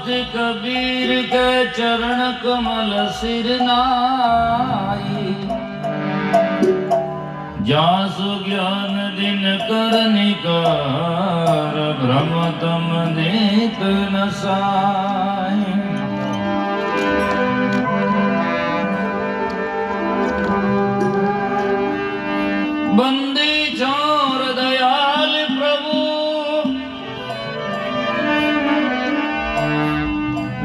साथ कबीर के चरण कमल सिर नाई। जासु ज्ञान दिन कर निकार भ्रम तम देत न साई। बंदी चोर दयाल प्रभु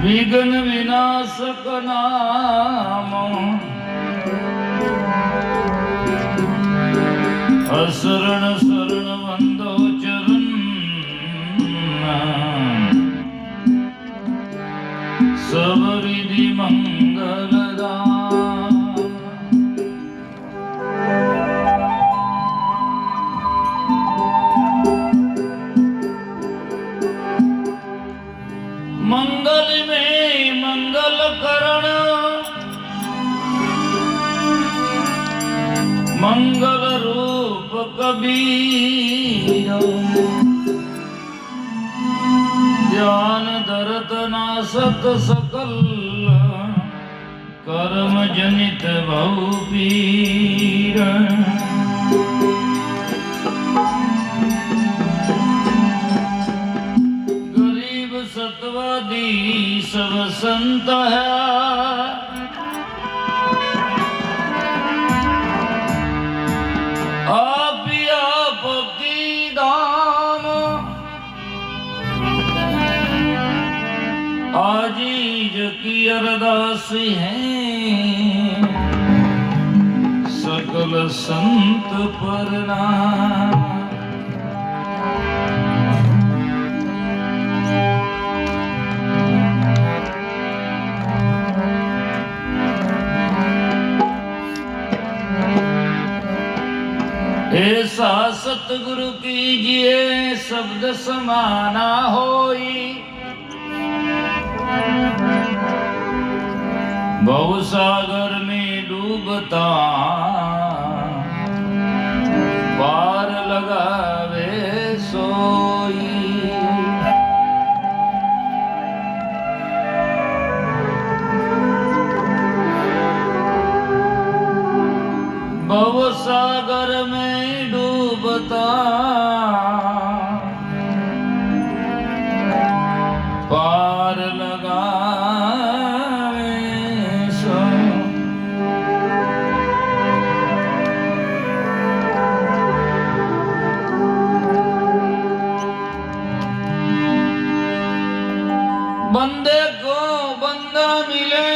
विघ्न विनाशक नाम। असरण शरण वंदो चरण सब विधि मंगलदा। मंगल में मंगल करण मंगल रूप कबीर। ज्ञान दरत नाशक सकल कर्म जनित भव पीर। सतवादी सब संत है आप ही आप की दाम। आजीज की अरदास है सकल संत प्रणाम। ऐसा सतगुरु कीजिए शब्द समाना होई। भव सागर में डूबता पार लगावे सोई। भव सागर में डूबता पार लगावे सो। बंदे को बंदा मिले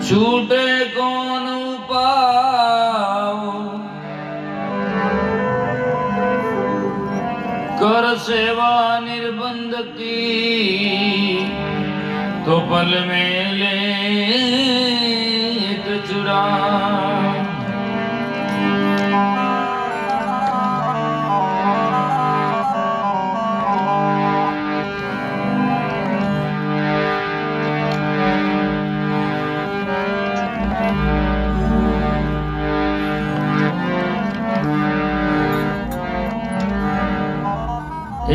छूटे कौन पाओ। कर सेवा निर्बंध की तो पल में ले चुरा।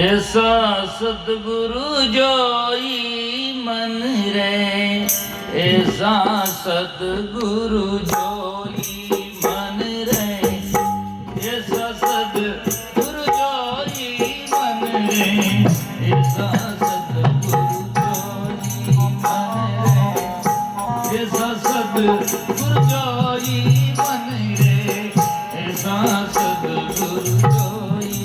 ऐसा सतगुरु जोई मन रे। ऐसा सतगुरु जोई मन रे। ऐसा सतगुरु जोई मन रे। ऐसा सतगुरु जोई मन रे। ऐसा सतगुरु जोई मन रे। ऐसा सतगुरु जोई।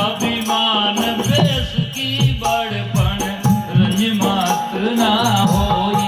अभिमान बेस की बड़पन रंज मात्र ना हो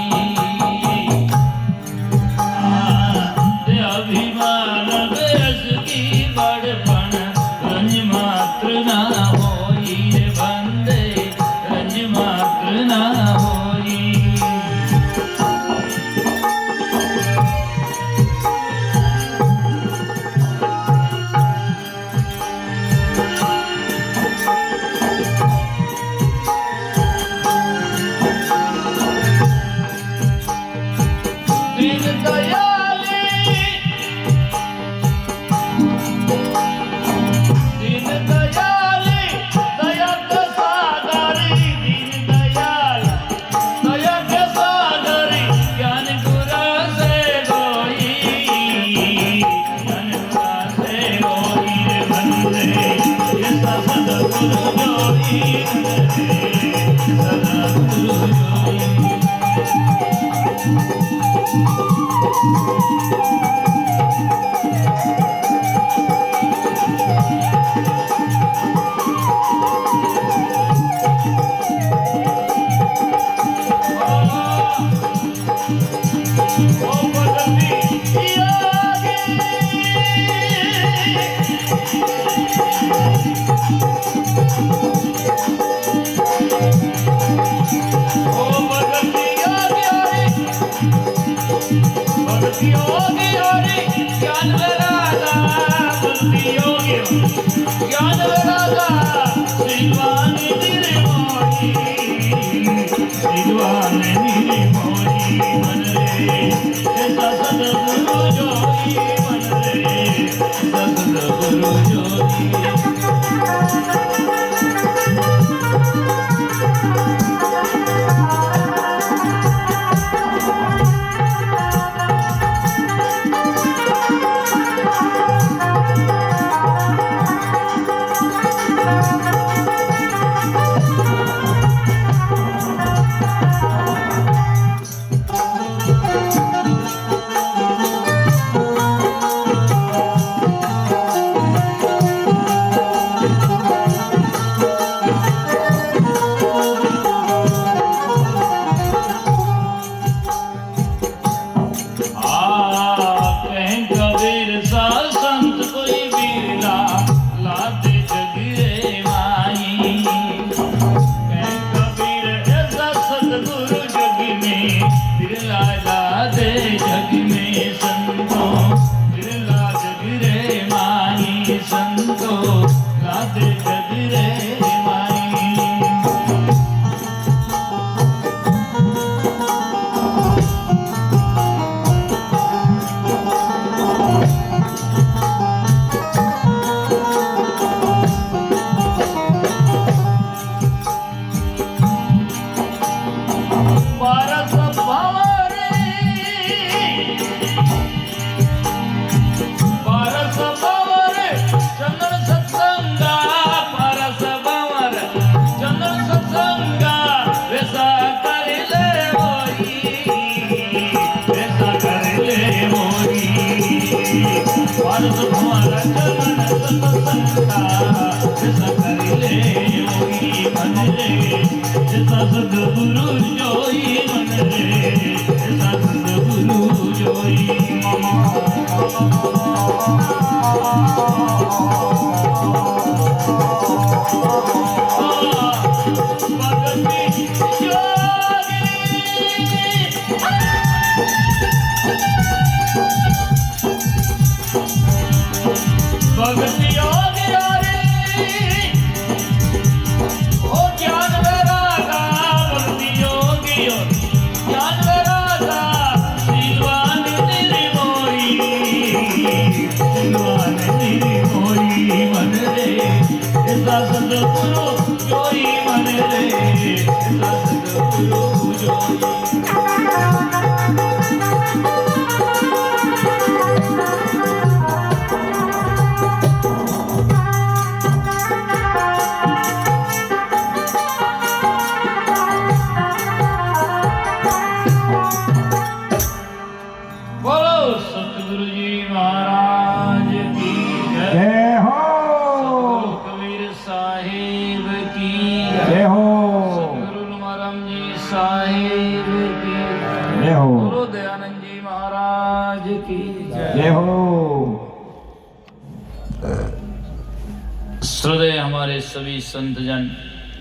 श्रद्धेय हमारे सभी संतजन,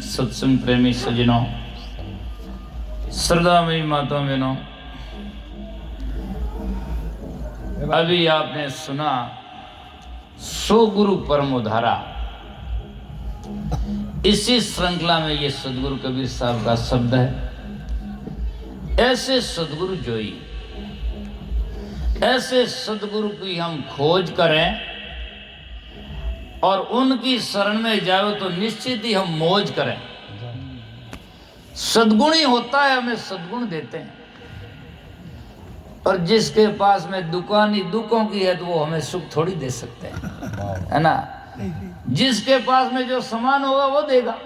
सत्संग प्रेमी सज्जनों, श्रद्धामयी माता बहनों, अभी आपने सुना सो गुरु परम उधारा। इसी श्रृंखला में ये सदगुरु कबीर साहब का शब्द है। ऐसे सदगुरु जोई, ऐसे सदगुरु की हम खोज करें और उनकी शरण में जाओ तो निश्चित ही हम मौज करें। सद्गुण ही होता है, हमें सद्गुण देते हैं। और जिसके पास में दुकान ही दुखों की है तो वो हमें सुख थोड़ी दे सकते हैं, है ना। जिसके पास में जो सामान होगा वो देगा।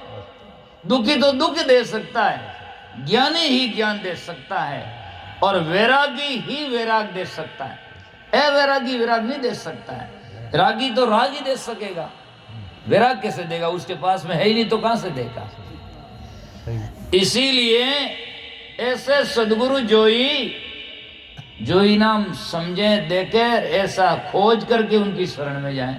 दुखी तो दुख दे सकता है, ज्ञानी ही ज्ञान दे सकता है, और वैरागी ही वैराग दे सकता है। अवैरागी विराग नहीं दे सकता है। रागी तो राग ही दे सकेगा, विराग कैसे देगा? उसके पास में है ही नहीं तो कहां से देगा? इसीलिए ऐसे सदगुरु जोई नाम समझे देकर ऐसा खोज करके उनकी शरण में जाएं।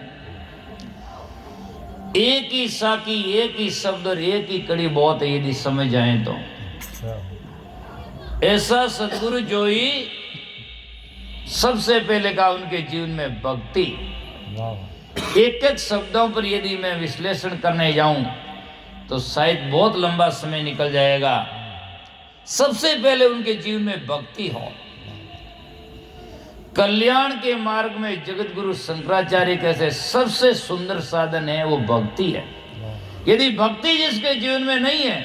एक ही साकी, एक ही शब्द और एक ही कड़ी बहुत है यदि समझ जाए तो। ऐसा सदगुरु जोई सबसे पहले का उनके जीवन में भक्ति। एक एक शब्दों पर यदि मैं विश्लेषण करने जाऊं तो शायद बहुत लंबा समय निकल जाएगा। सबसे पहले उनके जीवन में भक्ति हो। कल्याण के मार्ग में जगत गुरु शंकराचार्य कैसे सबसे सुंदर साधन है वो भक्ति है। यदि भक्ति जिसके जीवन में नहीं है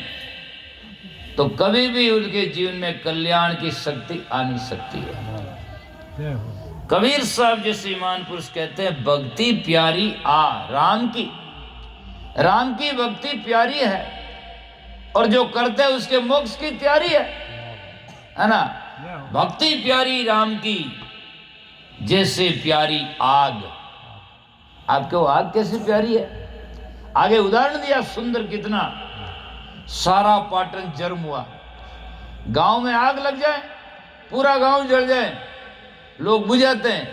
तो कभी भी उनके जीवन में कल्याण की शक्ति आ नहीं सकती है। कबीर साहब जैसे महान पुरुष कहते हैं, भक्ति प्यारी राम की भक्ति प्यारी है, और जो करते हैं उसके मोक्ष की तैयारी है ना। भक्ति प्यारी राम की जैसे प्यारी आग। आपको आग कैसी प्यारी है? आगे उदाहरण दिया सुंदर कितना। सारा पाटन जर्म हुआ, गांव में आग लग जाए, पूरा गांव जल जाए, लोग बुझाते हैं,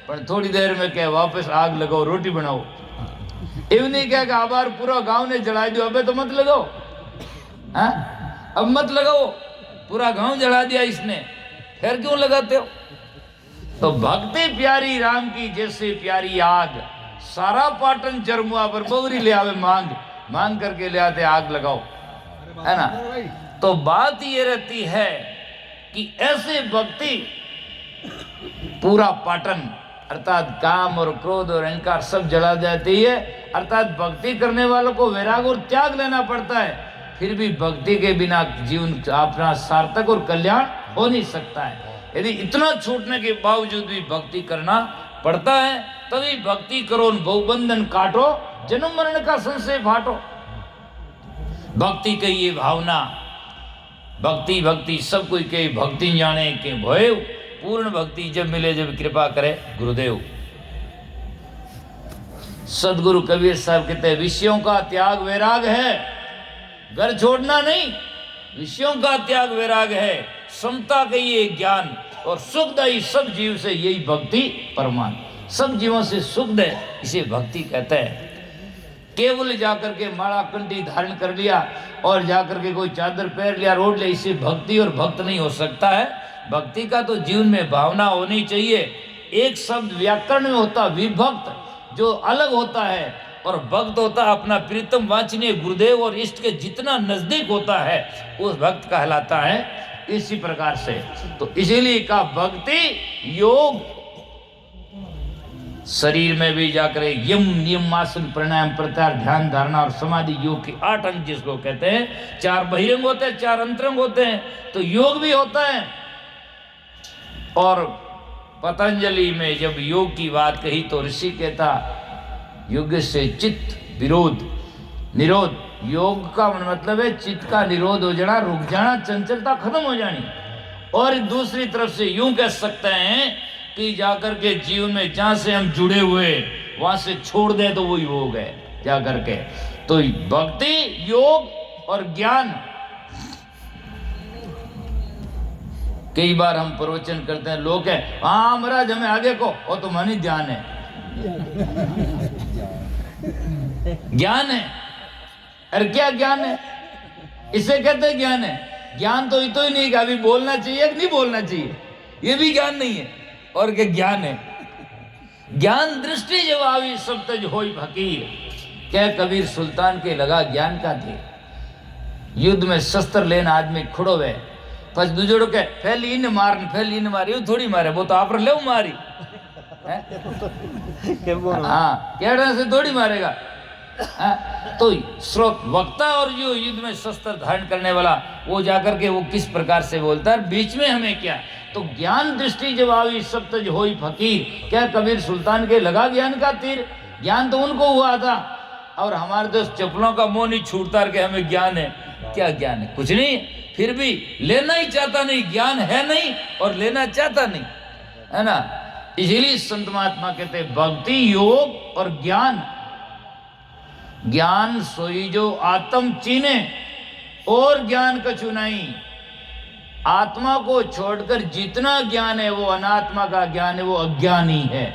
पर थोड़ी देर में क्या वापस आग लगाओ, रोटी बनाओ। इव नहीं क्या कि आबार पूरा गांव ने जला दिया, अबे तो मत लगाओ, अब मत लगाओ, पूरा गांव जला दिया इसने, फिर क्यों लगाते हो? तो भक्ति प्यारी राम की जैसे प्यारी आग। सारा पाटन जरमुआ पर बौरी ले आवे, मांग करके ले आते, आग लगाओ, है ना। तो बात ये रहती है कि ऐसे भक्ति पूरा पाटन अर्थात काम और क्रोध और अहंकार सब जला जाती है। अर्थात भक्ति करने वालों को वैराग और त्याग लेना पड़ता है, फिर भी भक्ति के बिना जीवन अपना सार्थक और कल्याण हो नहीं सकता है। यदि इतना छूटने के बावजूद भी भक्ति करना पड़ता है, तभी भक्ति करो बहुबंधन काटो, जन्म मरण का संशय फाटो। भक्ति कही ये भावना, भक्ति सब कोई कही भक्ति जाने के भय। पूर्ण भक्ति जब मिले, जब कृपा करे गुरुदेव। सदगुरु कबीर साहब कहते हैं, विषयों का त्याग वैराग है, घर छोड़ना नहीं, विषयों का त्याग वैराग है। समता कहिए ज्ञान, और सुखदायी सब जीव से यही भक्ति परमान। सब जीवों से सुख दे, इसे भक्ति कहते हैं। केवल जाकर के माला कंठी धारण कर लिया और जाकर के कोई चादर पहन लिया, रोड ले, इसे भक्ति और भक्त नहीं हो सकता है। भक्ति का तो जीवन में भावना होनी चाहिए। एक शब्द व्याकरण में होता विभक्त, जो अलग होता है, और भक्त होता अपना प्रीतम वांछनीय गुरुदेव और इष्ट के जितना नजदीक होता है, उस भक्त कहलाता है। इसी प्रकार से तो इसीलिए का भक्ति योग, शरीर में भी जाकर यम नियम आसन प्राणायाम प्रत्याहार ध्यान धारणा और समाधि योग की 8 अंग जिसको कहते हैं। 4 बहिरंग होते हैं, 4 अंतरंग होते हैं, तो योग भी होता है। और पतंजलि में जब योग की बात कही तो ऋषि कहता, योग से चित्त विरोध निरोध। योग का मतलब है चित्त का निरोध हो जाना, रुक जाना, चंचलता खत्म हो जानी। और दूसरी तरफ से यूं कह सकते हैं कि जाकर के जीवन में जहां से हम जुड़े हुए वहां से छोड़ दें तो वही हो गए जाकर के। तो भक्ति, योग और ज्ञान। कई बार हम प्रवचन करते हैं, लोग हैं हाँ महाराज हमें आगे को, वो तो मन ही ध्यान है, ज्ञान है। अरे क्या ज्ञान है? इसे कहते हैं ज्ञान है। ज्ञान तो ही नहीं कि अभी बोलना चाहिए कि नहीं बोलना चाहिए, ये भी ज्ञान नहीं है। और क्या ज्ञान है? ज्ञान दृष्टि जब आवी सब तज होई फकीर। क्या कबीर सुल्तान के लगा ज्ञान का थे। युद्ध में शस्त्र लेना आदमी खड़ो है, बस दूजोड़ो के फैली इन मार, यूं थोड़ी मारे, वो तो आप ले मारी हाँ, कहने से थोड़ी मारेगा। तो स्रोत वक्ता और जो युद्ध में शस्त्र धारण करने वाला, वो जाकर के वो किस प्रकार से बोलता है, बीच में हमें क्या। तो ज्ञान दृष्टि जब आवी सब तज होई फकीर। क्या कबीर सुल्तान के लगा ज्ञान का तीर? ज्ञान तो उनको हुआ था और हमारे तो चप्पलों का मुंह नहीं छूटता कि हमें ज्ञान है। क्या ज्ञान है? कुछ नहीं। फिर भी लेना ही चाहता नहीं, ज्ञान है नहीं और लेना चाहता नहीं, है ना। इसलिए संत महात्मा कहते हैं भक्ति योग और ज्ञान। ज्ञान सोई जो आत्म चीने और ज्ञान कछु नहीं। आत्मा को छोड़कर जितना ज्ञान है वो अनात्मा का ज्ञान है, वो अज्ञानी है।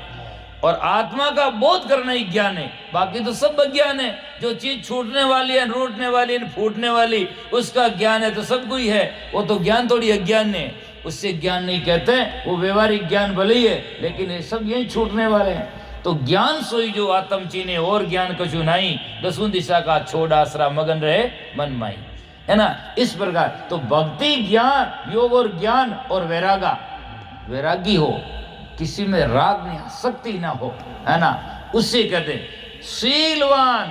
और आत्मा का बोध करना ही ज्ञान है, बाकी तो सब अज्ञान है। जो चीज छूटने वाली है, रूटने वाली है, फूटने वाली, उसका ज्ञान है तो सब कोई है। वो तो ज्ञान थोड़ी अज्ञान है, उससे ज्ञान नहीं कहते। वो व्यवहारिक ज्ञान भले ही है, लेकिन ये सब यही छूटने वाले हैं। तो ज्ञान सोई जो आत्म चीने और ज्ञान कछु नहीं। दसवीं दिशा का छोड़ आसरा मगन रहे मन माई, है ना। इस प्रकार तो भक्ति, ज्ञान, योग और ज्ञान और वैरागा, वैरागी हो, किसी में राग नहीं, आसक्ति ना हो, है ना, उससे कहते शीलवान।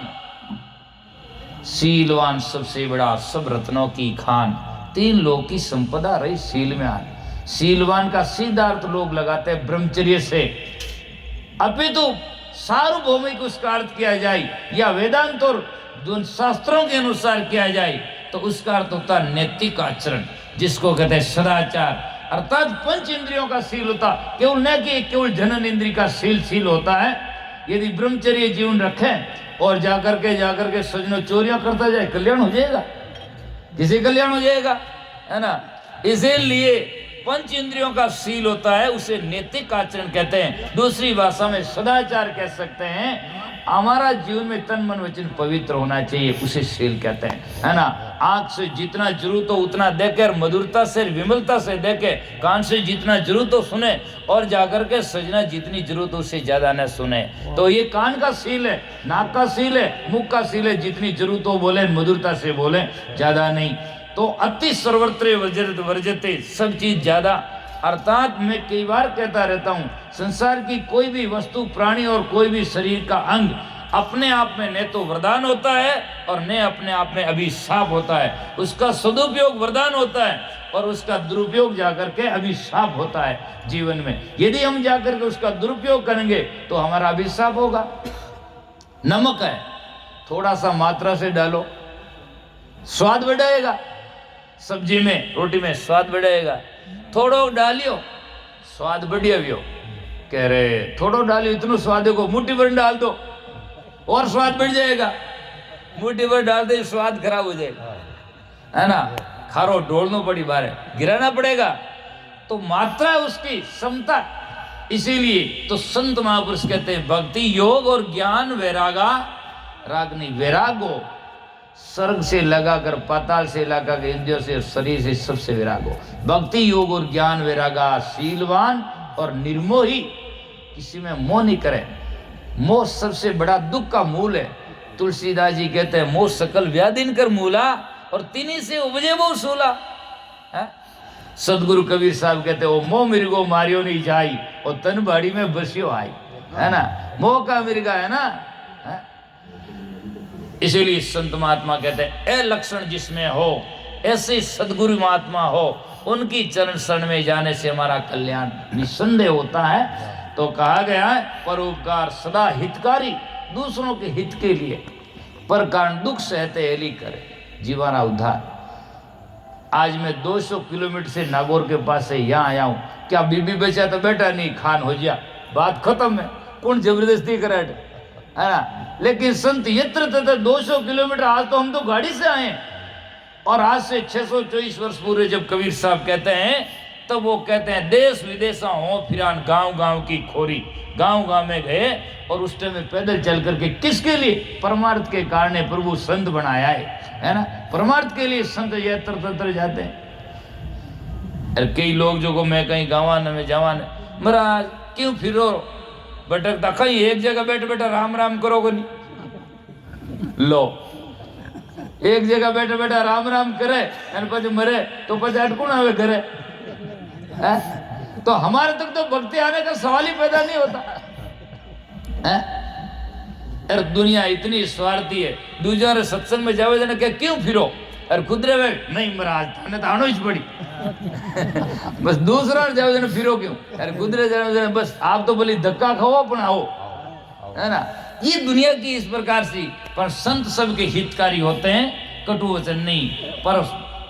शीलवान सबसे बड़ा, सब रत्नों की खान, तीन लोग की संपदा रही शील में आन। शीलवान का सीधा अर्थ लोग लगाते हैं ब्रह्मचर्य से, अपितु सार्वभौमिक उसका अर्थ किया जाए या वेदांत और शास्त्रों के अनुसार किया जाए तो उसका अर्थ होता है नैतिक आचरण, जिसको कहते हैं सदाचार। अर्थात पंच इंद्रियों का शील होता, केवल न कि केवल जनन इंद्रिय का शील होता है। यदि ब्रह्मचर्य जीवन रखें और जाकर के सजनों चोरियां करता जाए, कल्याण हो जाएगा? किसी कल्याण हो जाएगा, है ना। इसीलिए पंच इंद्रियों का शील होता है, उसे नैतिक आचरण कहते हैं। दूसरी भाषा में सदाचार कह सकते हैं। हमारा जीवन में तन मन वचन पवित्र होना चाहिए, उसे शील कहते हैं, है ना। आंख से जितना जरूरत हो उतना देखे, मधुरता से विमलता से देखे। कान से जितना जरूरत हो सुने, और जाकर के सजना जितनी जरूरत हो उससे ज्यादा न सुने। तो ये कान का शील है, नाक का शील है, मुख का शील है। जितनी जरूरत हो बोले, मधुरता से बोले, ज्यादा नहीं। तो अति सर्वत्र वर्जते, सब चीज ज्यादा। अर्थात मैं कई बार कहता रहता हूं, संसार की कोई भी वस्तु, प्राणी और कोई भी शरीर का अंग अपने आप में न तो वरदान होता है और न अपने आप में अभिशाप होता है। उसका सदुपयोग वरदान होता है और उसका दुरुपयोग जाकर के अभिशाप होता है जीवन में। यदि हम जाकर के उसका दुरुपयोग करेंगे तो हमारा अभिशाप होगा। नमक है, थोड़ा सा मात्रा से डालो, स्वाद बढ़ाएगा। सब्जी में, रोटी में स्वाद बढ़ाएगा। थोड़ो डालियो, स्वाद बढ़िया भी हो। कह रहे थोड़ो डालियो, इतना स्वाद को मुट्ठी भर डाल दो और स्वाद बढ़ जाएगा। मुट्ठी भर डाल दे स्वाद खराब हो जाएगा, है ना। खारो ढोलना पड़ी, बारे गिराना पड़ेगा। तो मात्रा उसकी समता। इसीलिए तो संत महापुरुष कहते हैं भक्ति योग और ज्ञान वैरागा। राग नहीं, वैरागो। स्वर्ग से लगाकर, पाताल से लगाकर, इंद्रियों से, शरीर से, सबसे वैराग हो। भक्ति योग और ज्ञान वैरागा। शीलवान और निर्मोही, किसी में मोह नहीं करे। मोह सबसे बड़ा दुख का मूल है। तुलसीदास जी कहते हैं मोह सकल व्याधिन कर मूला और तिन्हीं से उपजे वो सूला। सदगुरु कबीर साहब कहते हैं, ओ मोह मिर्गो मारियो नहीं जाई और तन बाड़ी में बसियो आई, है ना। मोह का मिर्गा है ना। इसीलिए संत महात्मा कहते हैं ए लक्षण जिसमें हो, ऐसे सदगुरु महात्मा हो, उनकी चरण शरण में जाने से हमारा कल्याण निसंदेह होता है। तो कहा गया है परोपकार सदा हितकारी, दूसरों के हित के लिए, पर कारण दुख सहते हेली करे जीवाना उद्धार। आज मैं 200 किलोमीटर से नागौर के पास से यहाँ आया हूँ। क्या बीबी बचा तो बेटा नहीं, खान हो गया, बात खत्म है। कौन जबरदस्ती करे, है ना। लेकिन संत यत्र तत्र 200 किलोमीटर, आज तो हम तो गाड़ी से आए। और आज से 624 वर्ष पूर्व जब कबीर साहब कहते हैं, तब वो कहते हैं देश विदेशा हो फिरान, गांव गांव की खोरी। गांव गांव में गए और उस टाइम में पैदल चल करके, किसके लिए? परमार्थ के कारण प्रभु संत बनाया है ना। परमार्थ के लिए संत यत्र तत्र जाते हैं। और कई लोग जो को मैं कहीं गाँव में जावान, महाराज क्यों फिरो भटकता, कहीं एक जगह बैठे बैठे राम राम करोगे नहीं। लो, एक जगह बैठे बैठे राम राम करे पचे मरे तो पचे अटकून आवे घरे। तो हमारे तक तो भक्ति आने का सवाल ही पैदा नहीं होता है। अरे दुनिया इतनी स्वार्थी है, दूसरे रे सत्संग में जावे जाने क्या क्यों फिरो, अरे खुद रे वे नहीं महाराज थाने तो आनो ही पड़ी। बस दूसरा जावे जाने फिरो क्यों, अरे खुद रे जावे जाने बस आप तो बोली धक्का खाओ अपन आओ, है ना। ये दुनिया की इस प्रकार से, पर संत सबके हितकारी होते हैं, कटु वचन नहीं।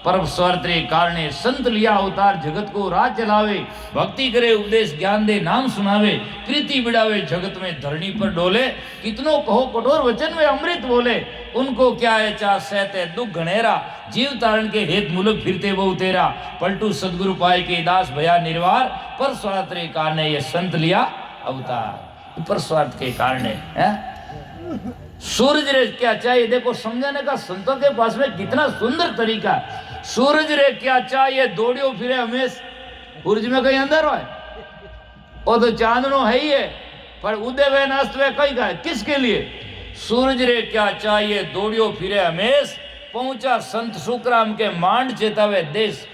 परम स्वार्थ कारणे संत लिया अवतार, जगत को राज चलावे, भक्ति करे उपदेश ज्ञान दे नाम सुनावे, प्रीति बिड़ावे जगत में धरणी पर डोले, कितनों कहो कठोर वचन में अमृत बोले, उनको क्या है चाह सहते दुख घनेरा, जीव तारण के हेत मुलक फिरते बहु तेरा, पलटू सदगुरु पाए के दास भया निर्वार, पर स्वार्थ के कारणे ये संत लिया अवतार, पर स्वार्थ के कारणे है। सूरज रे क्या चाहिए, देखो समझाने का संतों के पास में कितना सुंदर तरीका। सूरज रे क्या चाहिए, दौड़ियो फिरे हमेश, सूरज में कहीं अंदर हो, वो तो चांदनो है ही है, पर उदय वे अस्त वे कहीं का है, किसके लिए? सूरज रे क्या चाहिए, दौड़ियो फिरे हमेश, पहुंचा संत सुखराम के मांड चेतावे देश।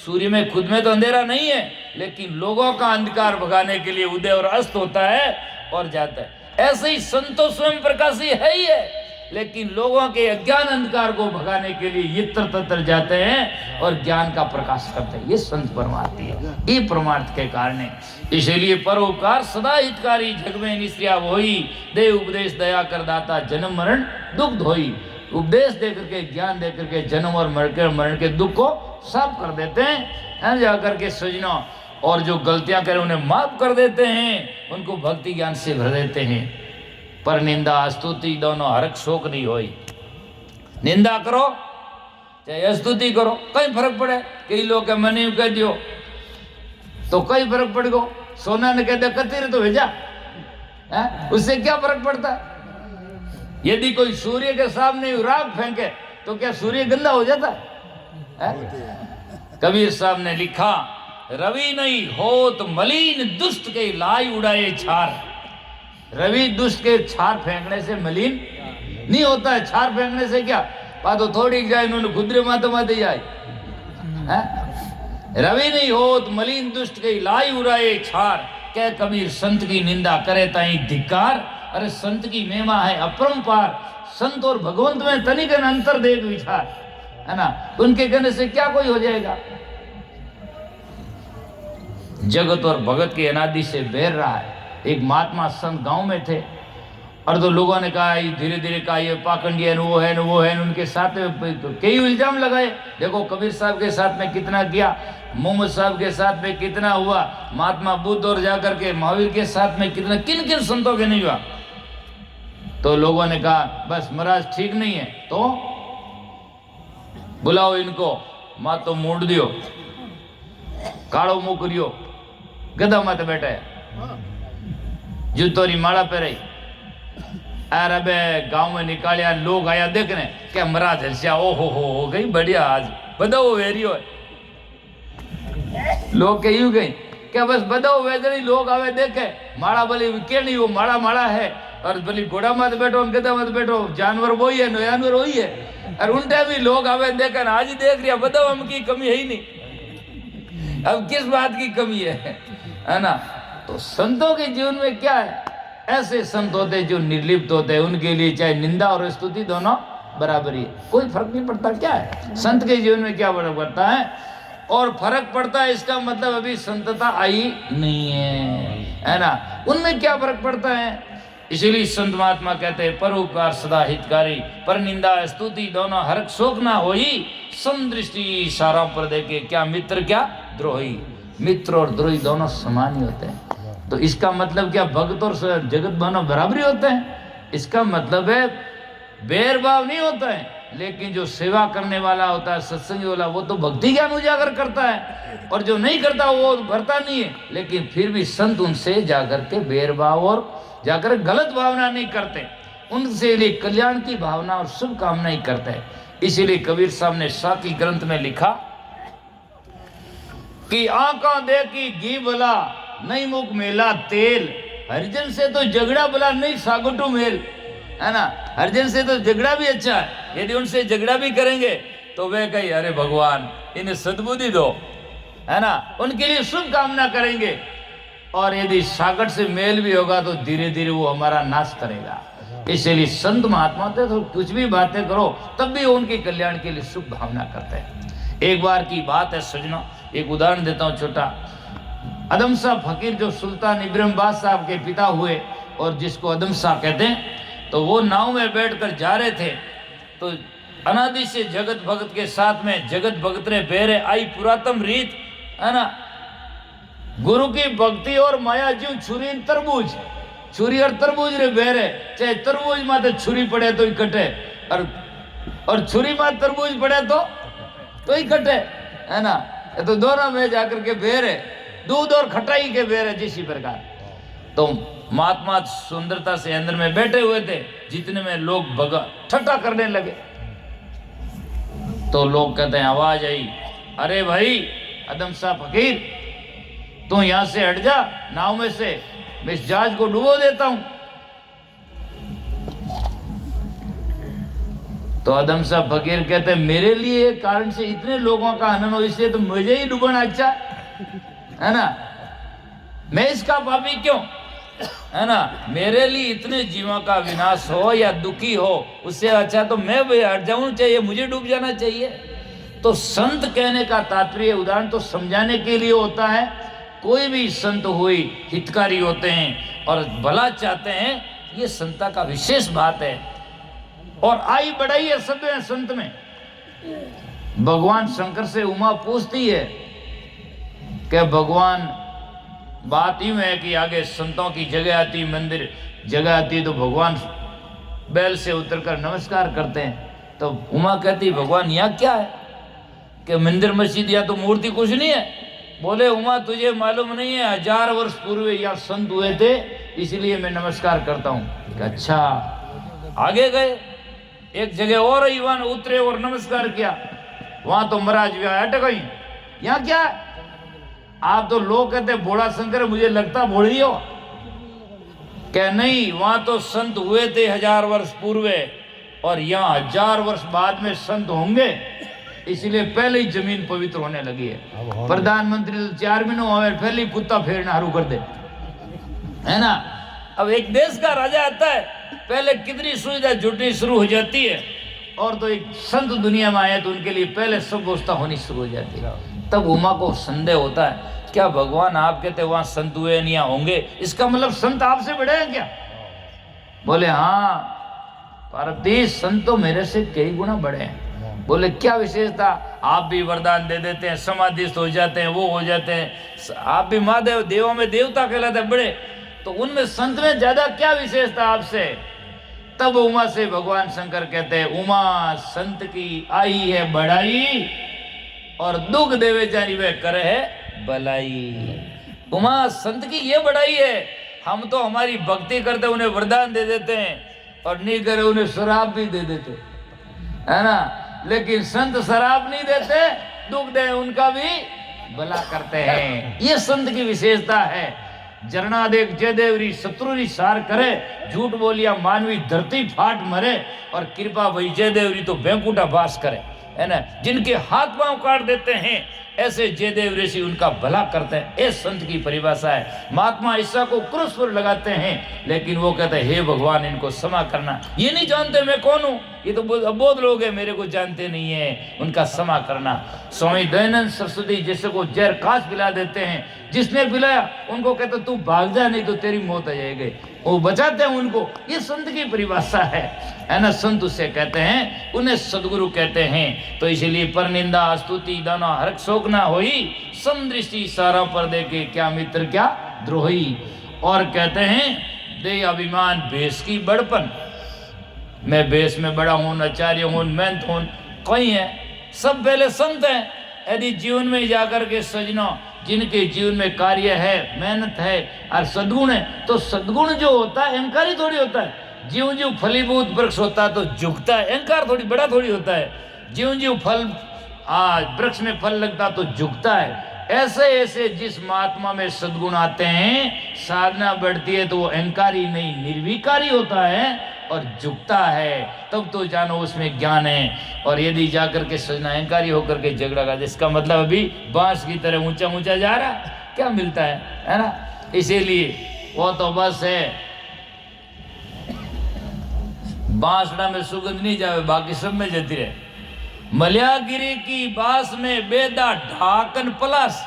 सूर्य में खुद में तो अंधेरा नहीं है, लेकिन लोगों का अंधकार भगाने के लिए उदय और अस्त होता है और जाता है। ऐसे ही संतो स्वयं प्रकाशी है ही है, लेकिन लोगों के अज्ञान अंधकार को भगाने के लिए यत्र तत्र जाते हैं और ज्ञान का प्रकाश करते हैं। ये संत परमार्थी है, ये परमार्थ के कारण है। इसलिए परोपकार सदा हितकारी, जग में निश्रिया होई, दे उपदेश दया कर दाता, जन्म मरण दुख धोई। उपदेश दे करके, ज्ञान दे करके जन्म और मरण के दुख को साफ कर देते हैं जाकर के सजनों, और जो गलतियां करें उन्हें माफ कर देते हैं, उनको भक्ति ज्ञान से भर देते हैं। पर निंदा स्तुति दोनों हरक शोक नहीं होई। निंदा करो चाहे स्तुति करो, कई फर्क पड़े। कई लोग के मनी कह दियो तो कई फर्क पड़ गो, सोना ने कह दिया कतीर तो भेजा, उससे क्या फर्क पड़ता है? यदि कोई सूर्य के सामने राख फेंके तो क्या सूर्य गंदा हो जाता है? कबीर साहब ने लिखा, रवि नहीं होत मलिन, दुष्ट के लाई उड़ाए छार। रवि दुष्ट के छार फेंकने से मलिन नहीं होता है। छार फेंकने से क्या बात हो, थोड़ी जाए इन्होंने खुदरे माते जाए। रवि नहीं होत मलिन, दुष्ट के लाई उड़ाए छार। क्या कबीर संत की निंदा करे ताई धिक्कार। अरे संत की महिमा है अपरंपार, संत और भगवंत में तनिक अंतर देख विचार, है ना। उनके कहने से क्या कोई हो जाएगा? जगत और भगत की अनादि से बैर रहा है। एक महात्मा संत गांव में थे, और तो लोगों ने कहा धीरे धीरे कहा ये पाखंडी है, वो है, वो है। उनके साथ में कई इल्जाम लगाए। देखो कबीर साहब के साथ में कितना किया, मोहम्मद साहब के साथ में कितना हुआ, महात्मा बुद्ध और जाकर के महावीर के साथ में कितना, किन किन संतों के नहीं हुआ। तो लोगों ने कहा बस महाराज ठीक नहीं है तो बुलाओ इनको, माँ तो मूड दियो, काड़ो मुंह करियो, गधा मत बैठे, जूतोरी माला पहराई। अरे बे गांव में निकालिया, लोग आया देखने, क्या महाराज हंसिया, ओ हो गई बढ़िया, आज बदाओ वेरियो। लोग के यूं गई क्या बस बदाओ वेदरी, लोग आवे देखे, माड़ा भली के नहीं वो माड़ा है, और भली घोड़ा मत बैठो गधा मत बैठो, जानवर वही है, जानवर वही है। और उनटे भी लोग आवे देखे, आज ही देख रिया, बताओ हम की कमी है ही नहीं। अब किस बात की कमी है ना। तो संतों के जीवन में क्या है, ऐसे संत होते जो निर्लिप्त होते हैं, उनके लिए चाहे निंदा और स्तुति दोनों बराबरी है, कोई फर्क नहीं पड़ता। क्या है संत के जीवन में क्या फर्क पड़ता है? और फर्क पड़ता है इसका मतलब अभी संतता आई नहीं है ना। उनमें क्या फर्क पड़ता है? इसीलिए संत महात्मा कहते हैं परोपकार सदा हितकारी, पर निंदा स्तुति दोनों हरक शोक ना होई। समदृष्टि सारा पर देखे, क्या मित्र क्या द्रोही। मित्र और द्रोही दोनों समान ही होते हैं। तो इसका मतलब क्या भक्त और जगत दोनों बराबरी होते हैं? इसका मतलब है बैर भाव नहीं होता है, लेकिन जो सेवा करने वाला होता है, सत्संगी वाला, वो तो भक्ति ज्ञान उजागर करता है, और जो नहीं करता वो भरता नहीं है। लेकिन फिर भी संत उनसे जाकर के बैर भाव और जाकर गलत भावना नहीं करते, उनसे लिए कल्याण की भावना और शुभ कामना ही करते हैं। इसीलिए कबीर साहब ने साकी ग्रंथ में लिखा कि आंखा देखी घी भला, नहीं मुख मेला तेल। हरिजन से तो झगड़ा भला, नहीं सागुटू मेल, है ना। हरिजन से तो झगड़ा भी अच्छा है, यदि उनसे झगड़ा भी करेंगे तो वे कहीं अरे भगवान इन्हें सद्बुद्धि दो, है ना, उनके लिए शुभ कामना करेंगे। और यदि सागर से मेल भी होगा तो धीरे धीरे वो हमारा नाश करेगा। इसलिए संत महात्मा थे तो कुछ भी बातें करो तब भी उनके कल्याण के लिए शुभ भावना करते हैं। एक बार की बात है सजनों, एक उदाहरण देता हूँ छोटा। अदम शाह फकीर जो सुल्तान इब्राहिम बादशाह के पिता हुए और जिसको अदम शाह कहते हैं, तो वो नाव में बैठकर जा रहे थे, तो अनादि से जगत भगत के साथ में जगत भगत ने बेरे आई पुरातन रीत है ना, गुरु की भक्ति और माया जीव छुरी तरबूज, छुरी और तरबूज रे बेरे, चाहे तरबूज माते छुरी पड़े तो ही कटे, और छुरी माते तरबूज पड़े तो ही कटे, है ना। ये तो दोनों में जाकर के बेरे, दूध और खटाई के बेरे जिसी प्रकार। तो महात्मा सुंदरता से अंदर में बैठे हुए थे, जितने में लोग भगा ठट्ठा करने लगे, तो लोग कहते हैं, आवाज आई, अरे भाई अदम सा फकीर, तू यहां से हट जा नाव में से, मैं इस जहाज को डुबो देता हूं। तो अदम सा फकीर कहते हैं, मेरे लिए कारण से इतने लोगों का हनन हो, इसलिए तो मुझे ही डूबना अच्छा है ना, मैं इसका पापी क्यों, है ना। मेरे लिए इतने जीवों का विनाश हो या दुखी हो, उससे अच्छा तो मैं हट जाऊं चाहिए, मुझे डूब जाना चाहिए। तो संत कहने का तात्पर्य उदाहरण तो समझाने के लिए होता है। कोई भी संत हुई हितकारी होते हैं और भला चाहते हैं, ये संता का विशेष बात है। और आई बढ़ाई है सब संत में। भगवान शंकर से उमा पूछती है कि भगवान, बात यूं है कि आगे संतों की जगह आती, मंदिर जगह आती, तो भगवान बैल से उतरकर नमस्कार करते हैं। तो उमा कहती, भगवान यहाँ क्या है कि मंदिर मस्जिद या तो मूर्ति कुछ नहीं है। बोले, उमा तुझे मालूम नहीं है, 1000 वर्ष पूर्व यहाँ संत हुए थे, इसलिए मैं नमस्कार करता हूँ। अच्छा, आगे गए, एक जगह और युवान उतरे और नमस्कार किया, वहां तो महाराज व्याह हट गई। यहाँ क्या है? आप तो लोग कहते भोला शंकर, मुझे लगता भोली हो क्या? नहीं, वहां तो संत हुए थे 1000 वर्ष पूर्व, और यहाँ 1000 वर्ष बाद में संत होंगे, इसलिए पहले ही जमीन पवित्र होने लगी है। प्रधानमंत्री तो 4 महीनों हुए, पहले ही कुत्ता फेरना शुरू कर दे, है ना। अब एक देश का राजा आता है, पहले कितनी सुविधा जुटनी शुरू हो जाती है, और तो एक संत दुनिया में आए तो उनके लिए पहले सब व्यवस्था होनी शुरू हो जाती है। तब उमा को संदेह होता है, क्या भगवान आप कहते वहां संत हुए नहीं होंगे, इसका मतलब संत आपसे बड़े हैं क्या? बोले, हाँ पार्वती, संत तो मेरे से कई गुना बड़े हैं। बोले, क्या विशेषता? आप भी वरदान दे देते हैं, समाधिस्थ हो जाते हैं, वो हो जाते हैं, आप भी महादेव, देवों में देवता कहलाते हैं बड़े, तो उनमें संत में ज्यादा क्या विशेषता आपसे? तब उमा से भगवान शंकर कहते हैं, उमा संत की आई है बढ़ाई, और दुख देवे जानी वे करे है भलाई। उमा संत की ये बढ़ाई है, हम तो हमारी भक्ति करते उन्हें वरदान दे देते हैं, और नहीं करे उन्हें शराब भी दे देते, है ना। लेकिन संत शराब नहीं देते, दुख दे उनका भी भला करते हैं। ये संत की विशेषता है। जरना देख जयदेवरी शत्रुरी सार करे, झूठ बोलिया मानवी धरती फाट मरे, और कृपा वही जयदेवरी तो बैंकुटा बास करे, है ना। जिनके हाथ पांव काट देते हैं, ऐसे जयदेव ऋषि उनका भला करते हैं। ये संत की परिभाषा है। महात्मा ईसा को क्रूस पर लगाते हैं, लेकिन वो कहते हैं, हे भगवान इनको क्षमा करना, ये नहीं जानते मैं कौन हूँ, ये तो अबोध लोग हैं, मेरे को जानते नहीं है, उनका क्षमा करना। स्वामी दयानंद सरस्वती जैसे को जहर काश पिला देते हैं, जिसने पिलाया उनको कहते तू भाग जा, नहीं तो तेरी मौत आ जाएगी, वो बचाते हैं उनको। ये संत की परिभाषा है ना। संत उसे कहते हैं, उन्हें सदगुरु कहते हैं। तो इसलिए पर निंदा स्तुति दाना हरक शोक ना होई, समदृष्टि सारा पर दे के क्या मित्र क्या द्रोही। और कहते हैं, दे अभिमान भेष की बड़पन, मैं भेष में बड़ा हूं, आचार्य हूं, महंत हूं, कोई है, सब पहले संत हैं। यदि जीवन में जाकर के सजना, जिनके जीवन में कार्य है, मेहनत है और सद्गुण है, तो सद्गुण जो होता है अहंकारी थोड़ी होता है। जीव जीव फलीभूत वृक्ष होता है तो झुकता है, अहंकार थोड़ी बड़ा थोड़ी होता है। जीव जीव फल वृक्ष में फल लगता तो झुकता है। ऐसे ऐसे जिस महात्मा में सद्गुण आते हैं, साधना बढ़ती है तो वो अहंकारी नहीं निर्विकारी होता है और झुकता है, तब तो जानो उसमें ज्ञान है। और यदि जाकर के सजना अहंकारी होकर के झगड़ा का, जिसका मतलब अभी बांस की तरह ऊंचा ऊंचा जा रहा, क्या मिलता है ना। इसीलिए वो तो बस है, बांसड़ा में सुगंध नहीं जावे, बाकी सब में जाती रहे। मल्यागिरी की बांस में बेदा ढाकन प्लस,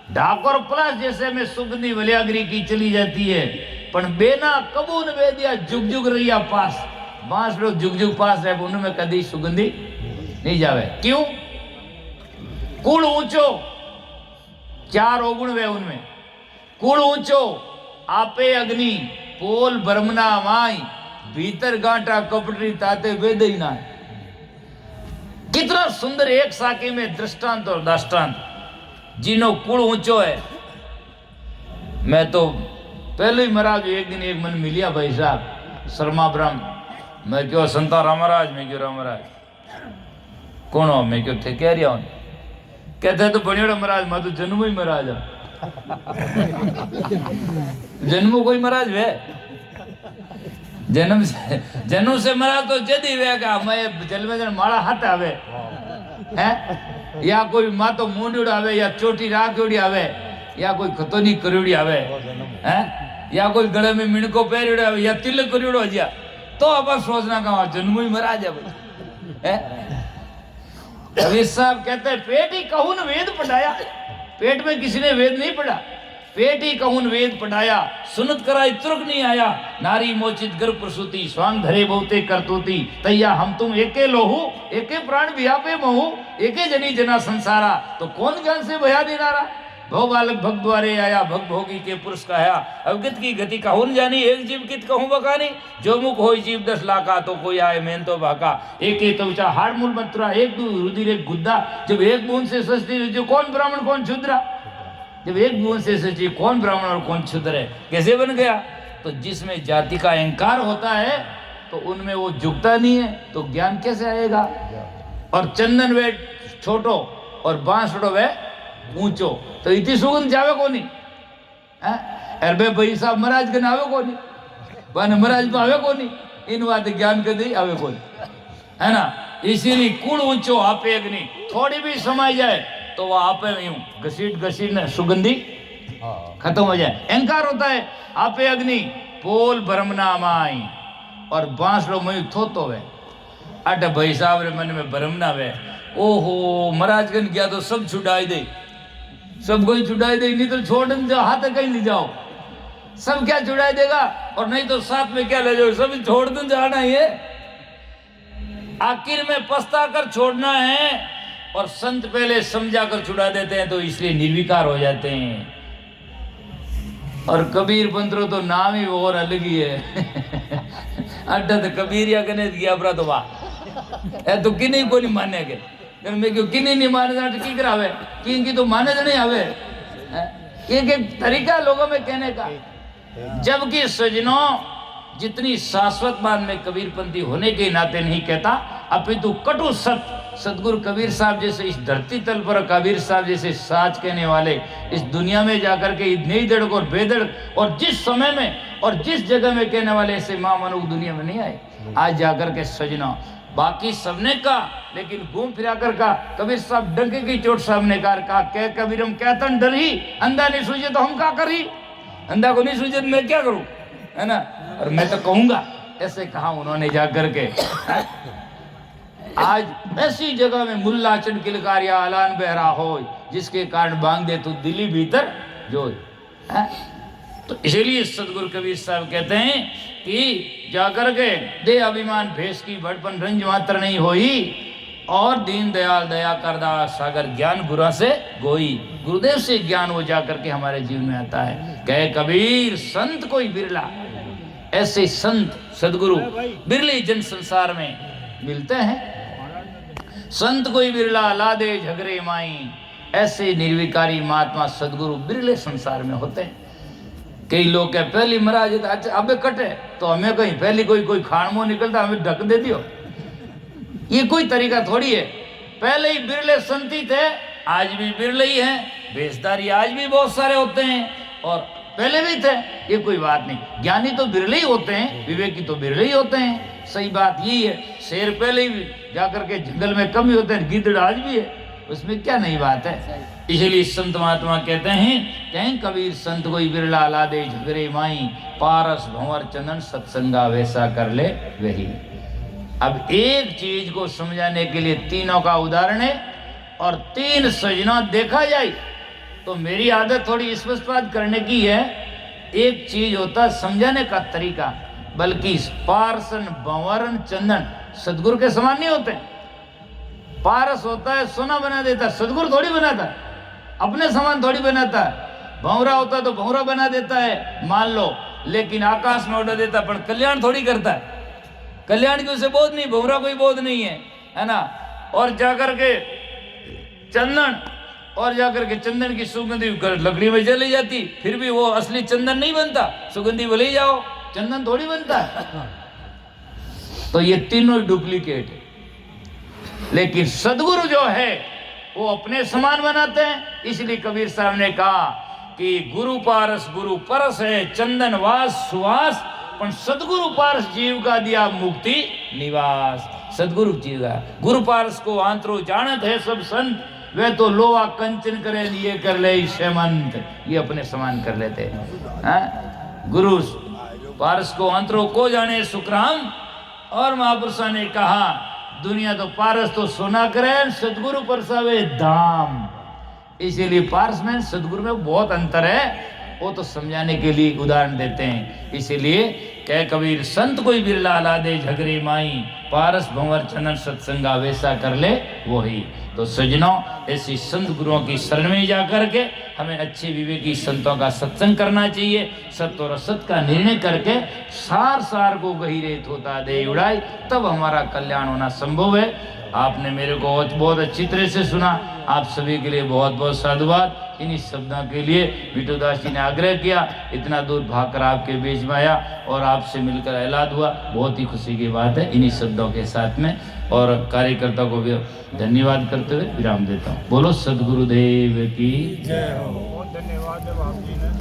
ढाक और प्लस जैसे में सुगंधी मल्यागिरी की चली जाती है। पण बेना कबून वेदिया जुग जुग रहिया पास बांस लो जुग जुग पास रहे उनमें कदी सुगंधी नहीं जावे। क्यों? कुल ऊंचो, 4 अवगुण वे उनमें। कुल ऊंचो, आपे अग्नि, पोल ब्रह्मना माई, भीतर गांठा कपटरी ताते वेद ही ना। कितना सुंदर एक साकी में दृष्टांत और दाष्टांत। जिनो कुल ऊंचो है, मैं तो पहले ही महाराज एक दिन एक मन मिलिया भाई साहब शर्मा ब्रह्म। मैं क्यों संता रामराज, मैं क्यों रामराज कौन हो, मैं क्यों थे कह रहा हूं। कहते तो बनियोड़ा महाराज मैं तो जन्म ही महाराज जन्म कोई महाराज वे जन्म से महाराज तो जदी वेगा मैं जल में माड़ा हाथ आवे हैं या कोई माँ तो मुंडूड़ आवे या चोटी राखोड़ी आवे या कोई खतोनी करोड़ी आवे हैं या कोई गले में मिणको पहरियोड़ो आवे या तिलक करियोड़ो जिया तो अपन सोचना का जन्म ही महाराज है। कबीर साहब कहते हैं पेट ही कहून वेद पढ़ाया। पेट में किसी ने वेद नहीं पढ़ा, पेट ही कहून वेद पढ़ाया। सुनत कराई तुर्क नहीं आया, नारी मोचित गर्भ प्रसूति, स्वांग धरे बहुते करतूती, तैया हम तुम एके लोहू, एके प्राण व्यापे महू, एके जनी जना संसारा, तो कौन ज्ञान से भया दिनारा। भव बालक भग द्वारे आया, भग भोगी के पुरुष कहा, अवगत की गति कहून जानी, एक जीव कित कहूँ बकानी, जो मुख हो जीव 10 लाखा, तो कोई आए मेन तो भाका, एक ही तो हाड़ मूल मंत्रा, एक दू रुधिर एक गुद्दा, जब एक बूंद से सस्ती जो कौन ब्राह्मण कौन क्षुद्रा, जब एक बूंद से सच्ची कौन ब्राह्मण और कौन क्षुद्र है, कैसे बन गया। तो जिसमें जाति का अहंकार होता है तो उनमें वो झुकता नहीं है, तो ज्ञान कैसे आएगा। और चंदन वे छोटो और बांसड़ो वे ऊंचो, तो इतनी सुगंध जावे को नहीं अरे भाई साहब महाराज के आवे को नहीं, बन महाराज में आवे को नहीं, इन बात ज्ञान के दी आवे को नहीं, है ना। इसीलिए कुल ऊंचो आपे अग्नि, थोड़ी भी समाई जाए तो वह आपे यूं घसीट घसीट ने सुगंधी खत्म हो जाए। अहंकार होता है आपे अग्नि, पोल ब्रह्मना माई, और बांस लो मयू थोतो वे अट भाई साहब रे मन में ब्रह्मना वे। ओहो महाराज कन गया तो सब छुड़ाई दे, सब कोई छुड़ाई दे, नहीं तो छोड़ जाओ हाथ कहीं ले जाओ, सब क्या छुड़ाई देगा, और नहीं तो साथ में क्या ले जाओ, सब छोड़ दो जाना है। आखिर में पछता कर छोड़ना है, और संत पहले समझा कर छुड़ा देते हैं तो इसलिए निर्विकार हो जाते हैं। और कबीर पंत्रो तो नाम ही और अलग ही है अड्डा तो कबीर या कने गया अपरा तो वाह तो किन्हीं को नहीं माने के, मैं क्यों किन्हीं नहीं माने जाते की करावे, किनकी तो माने नहीं आवे, एक तरीका लोगों में कहने का। जबकि सजनों जितनी शाश्वत बात में कबीरपंथी होने के नाते नहीं कहता, अपितु कटु सत्य सदगुरु कबीर साहब जैसे इस धरती तल पर, कबीर साहब जैसे साच कहने वाले इस दुनिया में जाकर के नई दड़क और बेदड़क और जिस समय में और जिस जगह में कहने वाले ऐसे महामनुख दुनिया में नहीं आए। आज जाकर के सजना बाकी सबने कहा, लेकिन घूम फिरा कर कहा कबीर साहब डंके की चोट सामने कहा कह कबीर हम कहता डर ही, अंधा नहीं सूझे तो हम क्या करी, अंधा को नहीं सूझे तो मैं क्या करूं, है ना। और मैं तो कहूंगा, ऐसे कहा उन्होंने जाकर के। आज ऐसी जगह में मुल्ला चंद किलकारिया अलान बहरा हो, जिसके कारण बांग दे तो दिल्ली भीतर जो है। तो इसीलिए सदगुरु कबीर साहब कहते हैं कि जाकर के दे अभिमान भेष की बड़पन रंज मात्र नहीं होई, और दीन दयाल दया करदा सागर ज्ञान गुरा से गोई। गुरुदेव से ज्ञान वो जाकर के हमारे जीवन में आता है। कहे कबीर संत कोई बिरला, ऐसे संत सदगुरु बिरले जन संसार में मिलते हैं। संत कोई बिरला ला दे झगरे माई, ऐसे निर्विकारी महात्मा सदगुरु बिरले संसार में होते हैं। कई लोग कह पहली महाराज अच्छा अबे कटे तो हमें कहीं पहली कोई खानमो निकलता हमें ढक दे दियो, ये कोई तरीका थोड़ी है। पहले ही बिरले संती थे, आज भी बिरले ही हैं। बेसदारी आज भी बहुत सारे होते हैं और पहले भी थे, ये कोई बात नहीं। ज्ञानी तो बिरले ही होते हैं, विवेकी तो बिरले ही होते हैं। सही बात यही है। शेर पहले ही जाकर के जंगल में कम ही होते हैं, गिद्ध आज भी है, उसमें क्या नई बात है। इसलिए संत महात्मा कहते हैं कहीं कबीर संत कोई बिरला ला दे झगरे माई, पारस भंवर चंदन सत्संगा वैसा कर ले वही। अब एक चीज को समझाने के लिए तीनों का उदाहरण है और तीन सजना देखा जाए तो मेरी आदत थोड़ी स्पष्ट बात करने की है एक चीज होता है समझाने का तरीका, बल्कि पारसन भंवरन चंदन सदगुरु के समान नहीं होते। पारस होता है सोना बना देता, सदगुरु थोड़ी बनाता, अपने समान थोड़ी बनाता। भंवरा होता तो भंवरा बना देता है मान लो, लेकिन आकाश में उड़ा देता, पर कल्याण थोड़ी करता है। कल्याण की उसे बोध नहीं, भंवरा कोई बोध नहीं है ना। और जाकर के चंदन, और जाकर के चंदन की सुगंधी लकड़ी में जली जाती, फिर भी वो असली चंदन नहीं बनता। सुगंधी भले ही जाओ, चंदन थोड़ी बनता है। तो ये तीनों डुप्लीकेट है। लेकिन सदगुरु जो है वो अपने समान बनाते हैं। इसलिए कबीर साहब ने कहा कि गुरु पारस गुरु परस है, चंदन वास सुवास, पर सदगुरु पारस जीव का दिया मुक्ति निवास। सदगुरु जीव का गुरु पारस को आंतरो जानत है सब संत, वे तो लोहा कंचन करे ये कर ले शेमंत, ये अपने समान कर लेते हैं। गुरु पारस को आंतरो को जाने सुखराम। और महापुरुषों ने कहा दुनिया तो पारस तो सोना करे, सदगुरु परसावे धाम। इसीलिए पारस में सदगुरु में बहुत अंतर है, वो तो समझाने के लिए उदाहरण देते हैं। इसीलिए कह कबीर संत कोई बिरला ला दे झगरे माई, पारस भंवर चंदन सत्संगा वैसा कर ले वही। तो सजनों, ऐसी संत गुरुओं की शरण में जाकर के हमें अच्छे विवेकी संतों का सत्संग करना चाहिए। सत्य और असत का निर्णय करके सार सार को गहिरे होता दे उड़ाई, तब हमारा कल्याण होना संभव है। आपने मेरे को बहुत अच्छी तरह से सुना। आप सभी के लिए बहुत बहुत साधुवाद। इन्हीं शब्दों के लिए बिटूदास जी ने आग्रह किया, इतना दूर भागकर आपके बीच में आया और आपसे मिलकर ऐलान हुआ, बहुत ही खुशी की बात है। इन्हीं शब्दों के साथ में और कार्यकर्ता को भी धन्यवाद करते हुए विराम देता हूँ। बोलो सदगुरुदेव की जय हो। बहुत धन्यवाद।